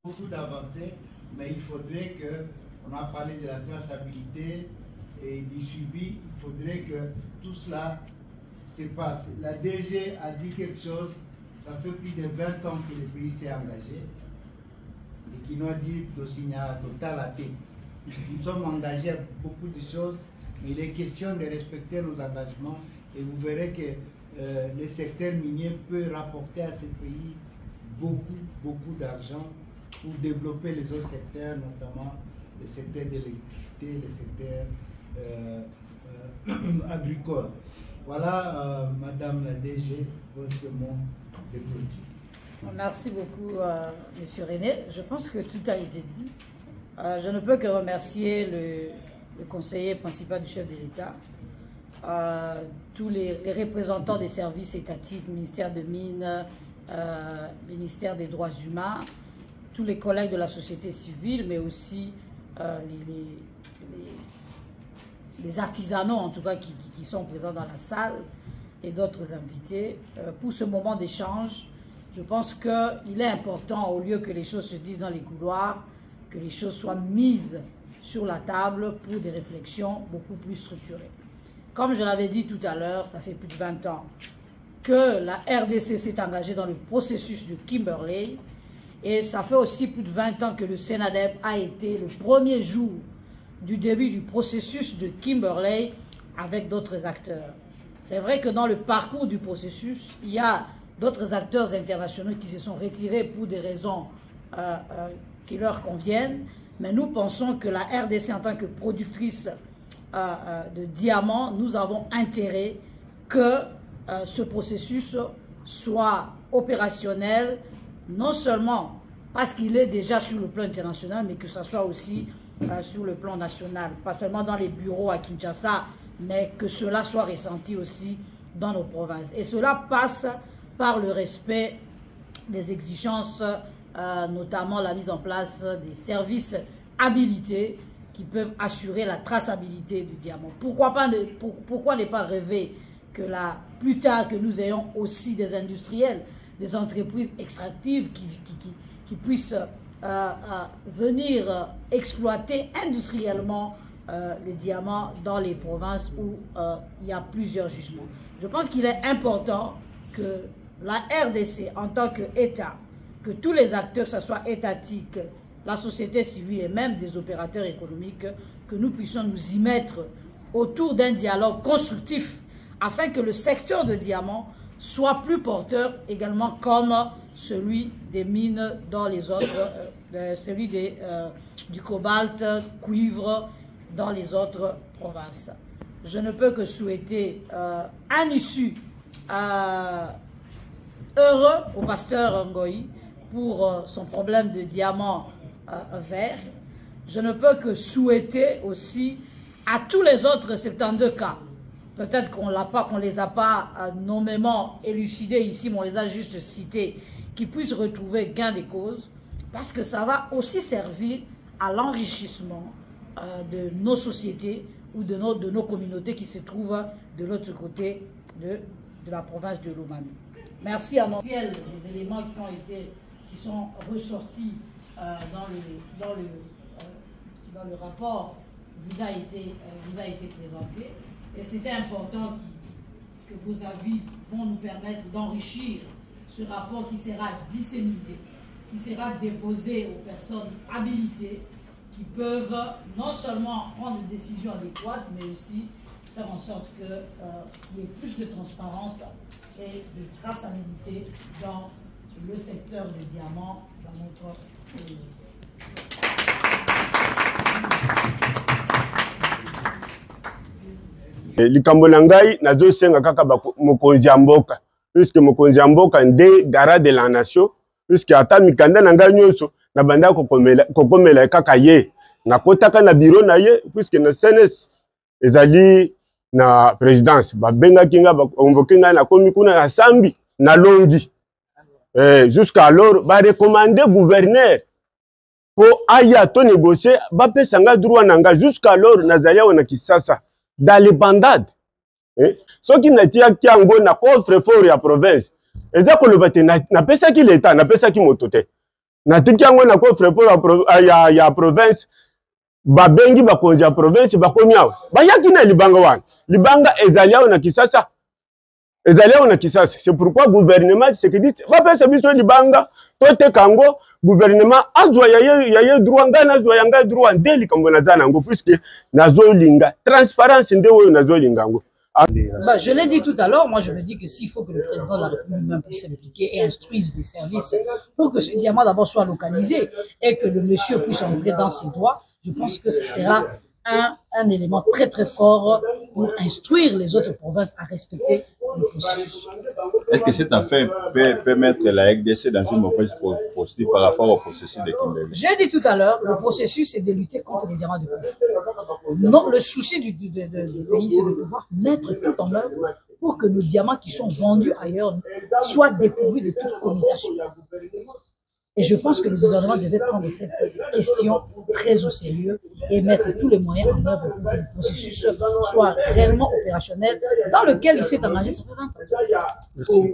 beaucoup d'avancées, mais il faudrait que, on a parlé de la traçabilité et du suivi, il faudrait que tout cela se passe. La DG a dit quelque chose, ça fait plus de 20 ans que le pays s'est engagé, et qui nous a dit de signer total à thé. Nous sommes engagés à beaucoup de choses, mais il est question de respecter nos engagements, et vous verrez que le secteur minier peut rapporter à ce pays beaucoup d'argent pour développer les autres secteurs, notamment le secteur de l'électricité, le secteur agricole. Voilà, Madame la DG, votre mot de clôture. Merci beaucoup, Monsieur René. Je pense que tout a été dit. Je ne peux que remercier le conseiller principal du chef de l'État, tous les représentants des services étatiques, ministère de Mines, ministère des Droits Humains, tous les collègues de la société civile, mais aussi les artisanaux, en tout cas, qui sont présents dans la salle, et d'autres invités, pour ce moment d'échange. Je pense qu'il est important, au lieu que les choses se disent dans les couloirs, que les choses soient mises sur la table pour des réflexions beaucoup plus structurées. Comme je l'avais dit tout à l'heure, ça fait plus de 20 ans que la RDC s'est engagée dans le processus de Kimberley, et ça fait aussi plus de 20 ans que le SENADEP a été le premier jour du début du processus de Kimberley avec d'autres acteurs. C'est vrai que dans le parcours du processus, il y a d'autres acteurs internationaux qui se sont retirés pour des raisons qui leur conviennent, mais nous pensons que la RDC, en tant que productrice de diamants, nous avons intérêt que ce processus soit opérationnel, non seulement parce qu'il est déjà sur le plan international, mais que ça soit aussi sur le plan national, pas seulement dans les bureaux à Kinshasa, mais que cela soit ressenti aussi dans nos provinces. Et cela passe par le respect des exigences, notamment la mise en place des services habilités qui peuvent assurer la traçabilité du diamant. Pourquoi ne pas rêver que plus tard que nous ayons aussi des industriels, des entreprises extractives qui puissent venir exploiter industriellement le diamant dans les provinces où il y a plusieurs jugements. Je pense qu'il est important que la RDC, en tant qu'État, que tous les acteurs, que ce soit étatique, la société civile et même des opérateurs économiques, que nous puissions nous y mettre autour d'un dialogue constructif afin que le secteur de diamants soit plus porteur également comme celui des mines dans les autres, celui du cobalt, cuivre dans les autres provinces. Je ne peux que souhaiter un issue heureux au pasteur Ngoï pour son problème de diamant vert. Je ne peux que souhaiter aussi à tous les autres 72 cas, peut-être qu'on ne les a pas nommément élucidés ici, mais on les a juste cités, qui puissent retrouver gain de cause, parce que ça va aussi servir à l'enrichissement de nos sociétés ou de nos communautés qui se trouvent de l'autre côté de la province de Lomami. Merci à nos ciels, les éléments qui sont ressortis dans le rapport vous a été présenté. Et c'était important que vos avis vont nous permettre d'enrichir ce rapport qui sera disséminé, qui sera déposé aux personnes habilitées qui peuvent non seulement prendre des décisions adéquates, mais aussi faire en sorte qu'il y ait plus de transparence et de traçabilité dans le secteur du diamant dans notre pays. Likambo na ngai nazosenga kaka mokonzi ya mboka, puisque mokonzi ya mboka nde gara de la nation, puisque ata mikanda na ngai nyonso na banda kokomela kaka ye nakotaka na bureau na ye, puisque na CNS ezali na présidence babengaki nga baconvoke ngai nakomi kuna na sambi na longi jusqu'à alors ba recommander gouverneur po aya to négocier bapesa nga droit na nga jusqu'à alors nazali wana Kisasa dans les bandades. Ce qui n'a été yango na coffre fort ya province. Et donc le bâti na pesa ki l'état, na pesa ki motote. natiki yango na coffre pour ya province babengi bakonzi ya province bakomi awa bayaki na libanga wana libanga ezali awa na Kisasa c'est pourquoi gouvernement sécurité bapesa biso libanga tote kango gouvernement azwa yaye droit ngana azwa yanga droit ndeli kambo na zana ngo puisque nazolinga transparence nde oyo nazolinga ngo. Bah, je l'ai dit tout à l'heure, moi je me dis que s'il faut que le président de la République même puisse s'impliquer et instruise les services pour que ce diamant d'abord soit localisé et que le monsieur puisse entrer dans ses droits, je pense que ce sera un élément très très fort pour instruire les autres provinces à respecter le processus. Est-ce que cette affaire peut mettre la RDC dans une mauvaise posture par rapport au processus de Kimbeli? J'ai dit tout à l'heure, le processus c'est de lutter contre les diamants de conflit. Non, le souci du pays c'est de pouvoir mettre tout en œuvre pour que nos diamants qui sont vendus ailleurs soient dépourvus de toute connotation. Et je pense que le gouvernement devait prendre cette question très au sérieux et mettre tous les moyens en œuvre pour que le processus soit réellement opérationnel dans lequel il s'est engagé, ça fait 20 ans. Merci.